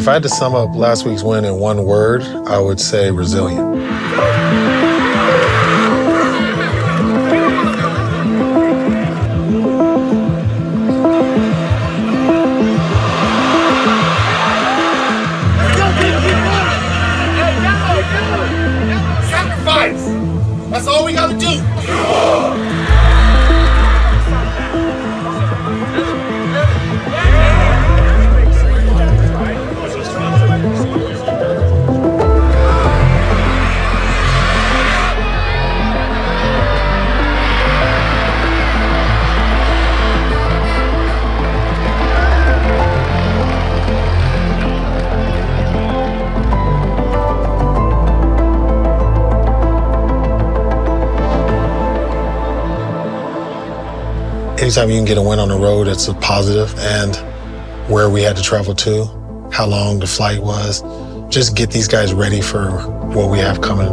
If I had to sum up last week's win in one word, I would say resilient. Sacrifice! That's all we gotta do! Anytime you can get a win on the road, it's a positive. And where we had to travel to, how long the flight was, just get these guys ready for what we have coming.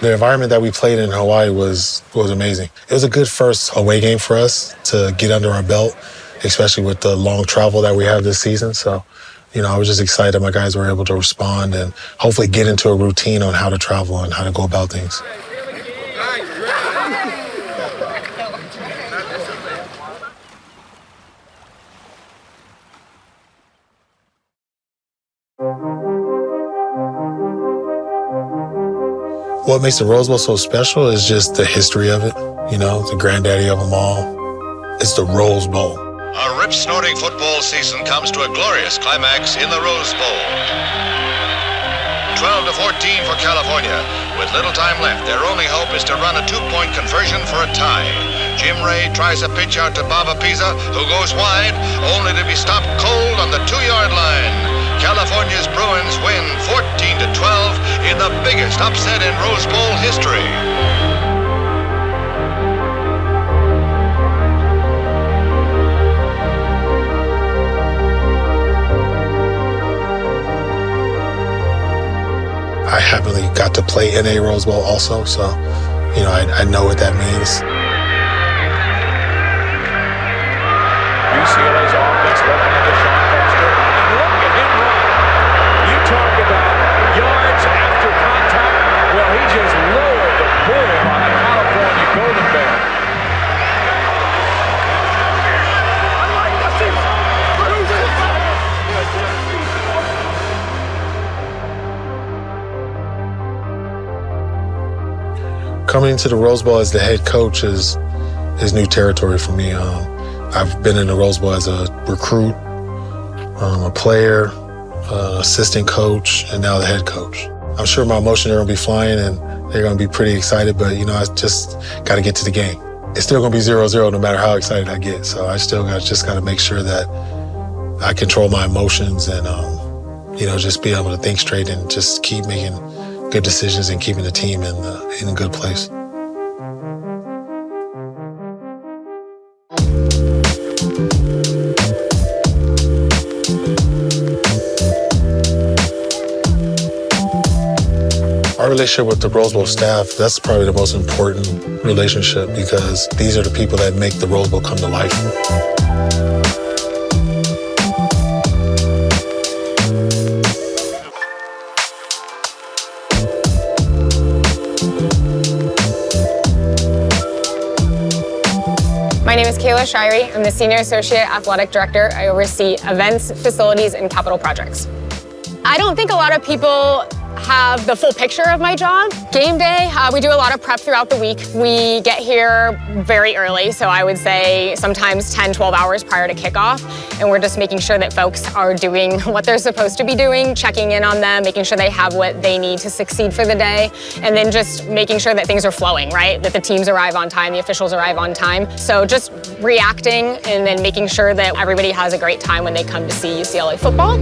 The environment that we played in Hawaii was amazing. It was a good first away game for us to get under our belt, especially with the long travel that we have this season. So, I was just excited my guys were able to respond and hopefully get into a routine on how to travel and how to go about things. What makes the Rose Bowl so special is just the history of it, the granddaddy of them all. It's the Rose Bowl. A rip-snorting football season comes to a glorious climax in the Rose Bowl. 12-14 for California. With little time left, their only hope is to run a two-point conversion for a tie. Jim Ray tries a pitch out to Baba Pisa, who goes wide, only to be stopped cold on the 2-yard line. California's Bruins win 14-12 in the biggest upset in Rose Bowl history. I happily got to play in a Rose Bowl also, so, I know what that means. UCLA's offense looking at the Sean Foster, and look at him run. You talk about yards after contact. Well, he just lowered the bull on the California Golden Bear. Coming into the Rose Bowl as the head coach is new territory for me. I've been in the Rose Bowl as a recruit, a player, assistant coach, and now the head coach. I'm sure my emotions are going to be flying and they're going to be pretty excited, but, I just got to get to the game. It's still going to be 0-0 no matter how excited I get. So I still just got to make sure that I control my emotions and, just be able to think straight and just keep making good decisions and keeping the team in a good place. Our relationship with the Rose Bowl staff, that's probably the most important relationship because these are the people that make the Rose Bowl come to life. My name is Kayla Shirey. I'm the Senior Associate Athletic Director. I oversee events, facilities, and capital projects. I don't think a lot of people have the full picture of my job. Game day, we do a lot of prep throughout the week. We get here very early, so I would say sometimes 10, 12 hours prior to kickoff, and we're just making sure that folks are doing what they're supposed to be doing, checking in on them, making sure they have what they need to succeed for the day, and then just making sure that things are flowing, right? That the teams arrive on time, the officials arrive on time. So just reacting and then making sure that everybody has a great time when they come to see UCLA football.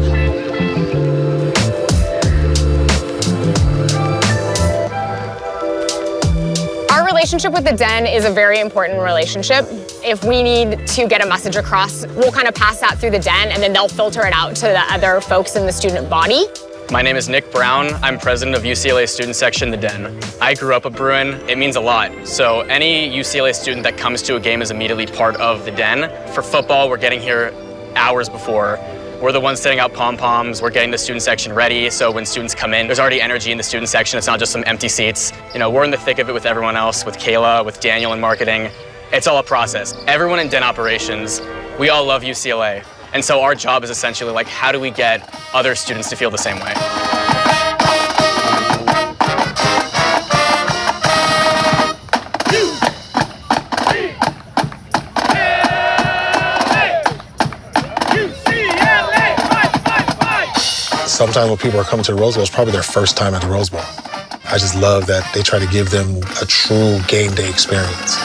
Our relationship with the Den is a very important relationship. If we need to get a message across, we'll kind of pass that through the Den and then they'll filter it out to the other folks in the student body. My name is Nick Brown. I'm president of UCLA student section, The Den. I grew up a Bruin. It means a lot. So any UCLA student that comes to a game is immediately part of The Den. For football, we're getting here hours before. We're the ones setting out pom-poms. We're getting the student section ready. So when students come in, there's already energy in the student section. It's not just some empty seats. You know, we're in the thick of it with everyone else, with Kayla, with Daniel in marketing. It's all a process. Everyone in Den operations, we all love UCLA. And so our job is essentially like, how do we get other students to feel the same way? Sometimes when people are coming to the Rose Bowl, it's probably their first time at the Rose Bowl. I just love that they try to give them a true game day experience.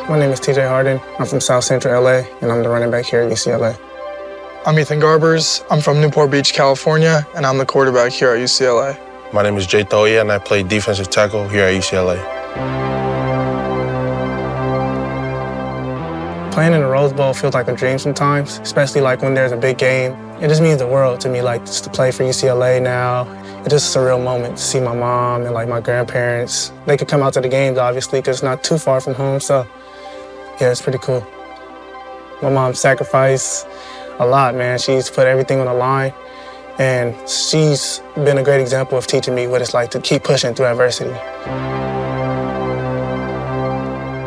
My name is TJ Harden. I'm from South Central LA, and I'm the running back here at UCLA. I'm Ethan Garbers. I'm from Newport Beach, California, and I'm the quarterback here at UCLA. My name is Jay Toya, and I play defensive tackle here at UCLA. Playing in the Rose Bowl feels like a dream sometimes, especially like when there's a big game. It just means the world to me, like just to play for UCLA now. It's just a surreal moment to see my mom and like my grandparents. They could come out to the games, obviously, because it's not too far from home, so yeah, it's pretty cool. My mom sacrificed a lot, man. She's put everything on the line, and she's been a great example of teaching me what it's like to keep pushing through adversity.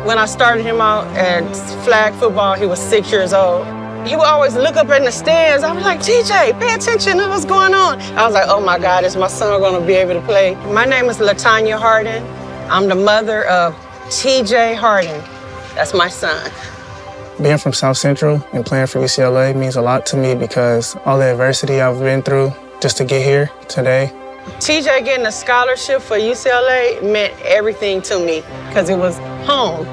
When I started him out at flag football, he was 6 years old. He would always look up in the stands. I was like, TJ, pay attention to what's going on. I was like, oh my God, is my son gonna be able to play? My name is LaTanya Harden. I'm the mother of TJ Harden. That's my son. Being from South Central and playing for UCLA means a lot to me because all the adversity I've been through just to get here today. TJ getting a scholarship for UCLA meant everything to me because it was home.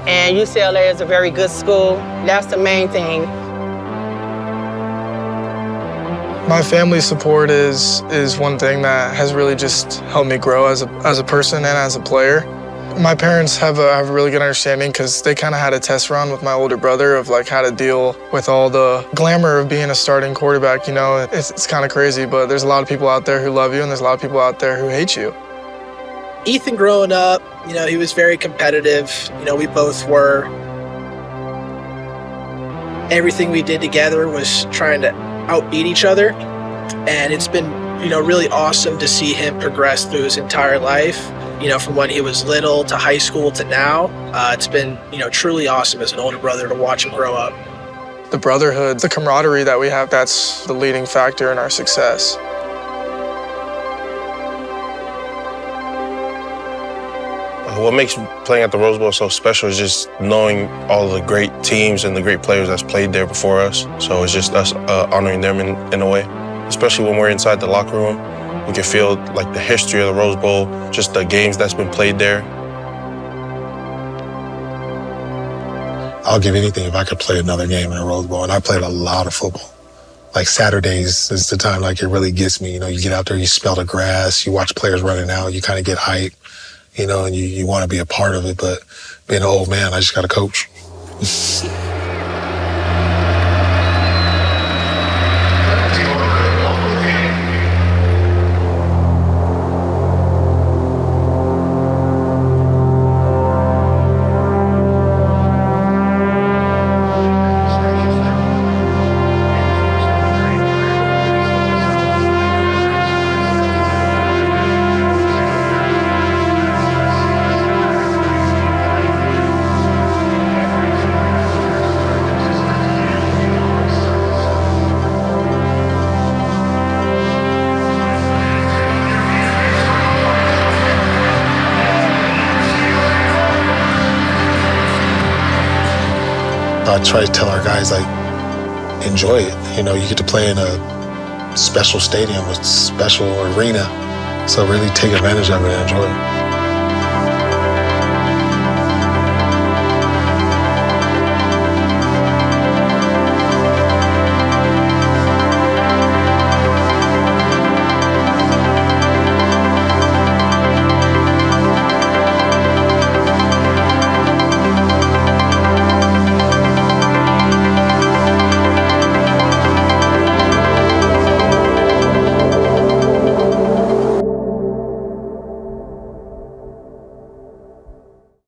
And UCLA is a very good school. That's the main thing. My family's support is one thing that has really just helped me grow as a person and as a player. My parents have a really good understanding because they kind of had a test run with my older brother of like how to deal with all the glamour of being a starting quarterback. You know, it's kind of crazy, but there's a lot of people out there who love you and there's a lot of people out there who hate you. Ethan growing up, you know, he was very competitive. You know, we both were. Everything we did together was trying to outbeat each other. And it's been, you know, really awesome to see him progress through his entire life. You know, from when he was little to high school to now. It's been, you know, truly awesome as an older brother to watch him grow up. The brotherhood, the camaraderie that we have, that's the leading factor in our success. What makes playing at the Rose Bowl so special is just knowing all the great teams and the great players that's played there before us. So it's just us honoring them in a way, especially when we're inside the locker room. We can feel like the history of the Rose Bowl, just the games that's been played there. I'll give anything if I could play another game in a Rose Bowl, and I played a lot of football. Like Saturdays is the time like it really gets me. You know, you get out there, you smell the grass, you watch players running out, you kind of get hype, you know, and you want to be a part of it. But being an old man, I just got to coach. I try to tell our guys, like, enjoy it. You know, you get to play in a special stadium, a special arena. So really take advantage of it and enjoy it.